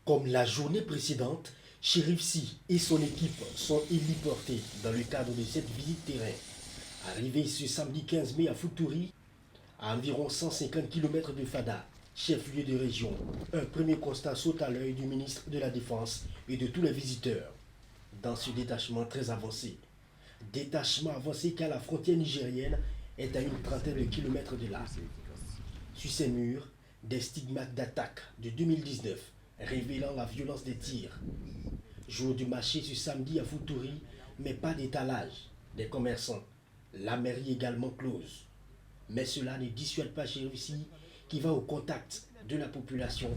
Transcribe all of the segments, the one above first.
Comme la journée précédente, Chérif Sy et son équipe sont héliportés dans le cadre de cette visite terrain. Arrivés ce samedi 15 mai à Futuri, à environ 150 km de Fada, chef-lieu de région, un premier constat saute à l'œil du ministre de la Défense et de tous les visiteurs. Dans ce détachement très avancé, car la frontière nigérienne est à une trentaine de kilomètres de là. Sur ces murs, des stigmates d'attaque de 2019 révélant la violence des tirs. Jour du marché ce samedi à Futuri, mais pas d'étalage des commerçants. La mairie également close. Mais cela ne dissuade pas Chérif Sy qui va au contact de la population.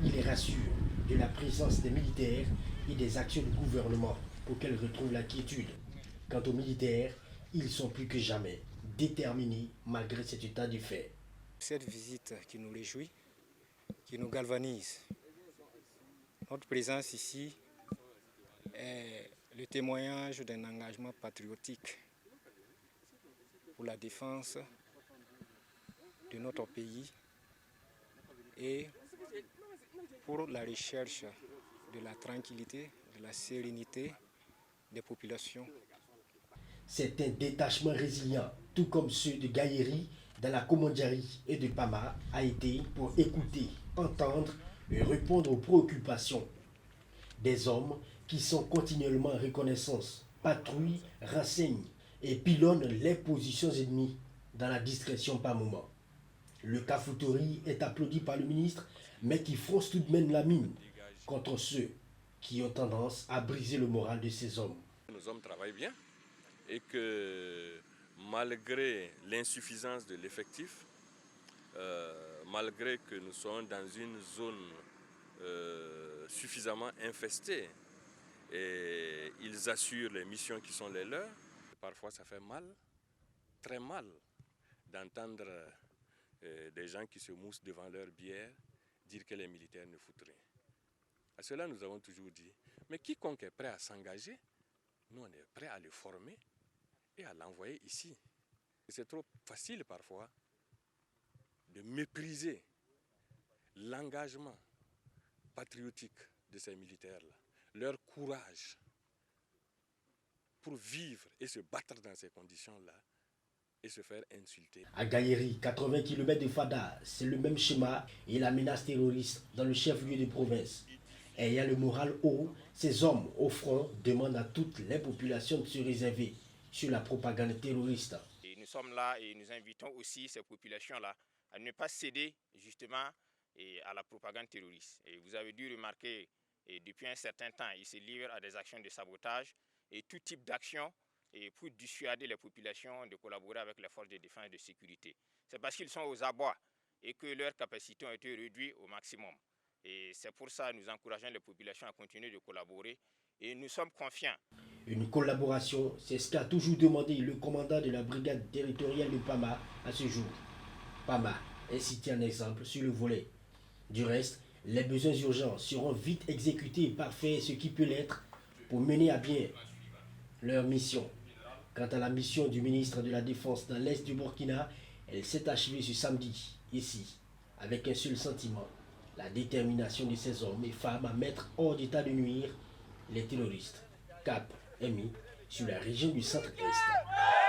Il les rassure de la présence des militaires et des actions du gouvernement pour qu'elle retrouve la quiétude. Quant aux militaires, ils sont plus que jamais déterminés malgré cet état de fait. Cette visite qui nous réjouit, qui nous galvanise. Notre présence ici est le témoignage d'un engagement patriotique pour la défense de notre pays et pour la recherche de la tranquillité, de la sérénité des populations. C'est un détachement résilient, tout comme ceux de Gaïeri, de la Komandjari et de Pama, a été pour écouter, entendre et répondre aux préoccupations des hommes qui sont continuellement en reconnaissance, patrouillent, renseignent et pilonnent les positions ennemies dans la discrétion par moment. Le cas Futuri est applaudi par le ministre, mais qui fronce tout de même la mine contre ceux qui ont tendance à briser le moral de ces hommes. Nos hommes travaillent bien et que malgré l'insuffisance de l'effectif, malgré que nous sommes dans une zone suffisamment infestée, et ils assurent les missions qui sont les leurs. Parfois ça fait mal, très mal, d'entendre des gens qui se moussent devant leur bière dire que les militaires ne foutent rien. À cela nous avons toujours dit, mais quiconque est prêt à s'engager, nous on est prêt à le former et à l'envoyer ici. C'est trop facile parfois de mépriser l'engagement patriotique de ces militaires-là, leur courage pour vivre et se battre dans ces conditions-là et se faire insulter. À Gaïeri, 80 km de Fada, c'est le même schéma et la menace terroriste dans le chef-lieu de province. Ayant le moral haut, ces hommes au front demandent à toutes les populations de se réserver sur la propagande terroriste. Et nous sommes là et nous invitons aussi ces populations-là à ne pas céder justement à la propagande terroriste. Et vous avez dû remarquer, et depuis un certain temps, ils se livrent à des actions de sabotage et tout type d'action pour dissuader les populations de collaborer avec les forces de défense et de sécurité. C'est parce qu'ils sont aux abois et que leurs capacités ont été réduites au maximum. Et c'est pour ça que nous encourageons les populations à continuer de collaborer et nous sommes confiants. Une collaboration, c'est ce qu'a toujours demandé le commandant de la brigade territoriale de Pama à ce jour. Pama est cité un exemple sur le volet. Du reste, les besoins urgents seront vite exécutés et parfaits, ce qui peut l'être pour mener à bien leur mission. Quant à la mission du ministre de la Défense dans l'est du Burkina, elle s'est achevée ce samedi, ici, avec un seul sentiment, la détermination de ces hommes et femmes à mettre hors d'état de nuire les terroristes. Cap est mis sur la région du centre-est.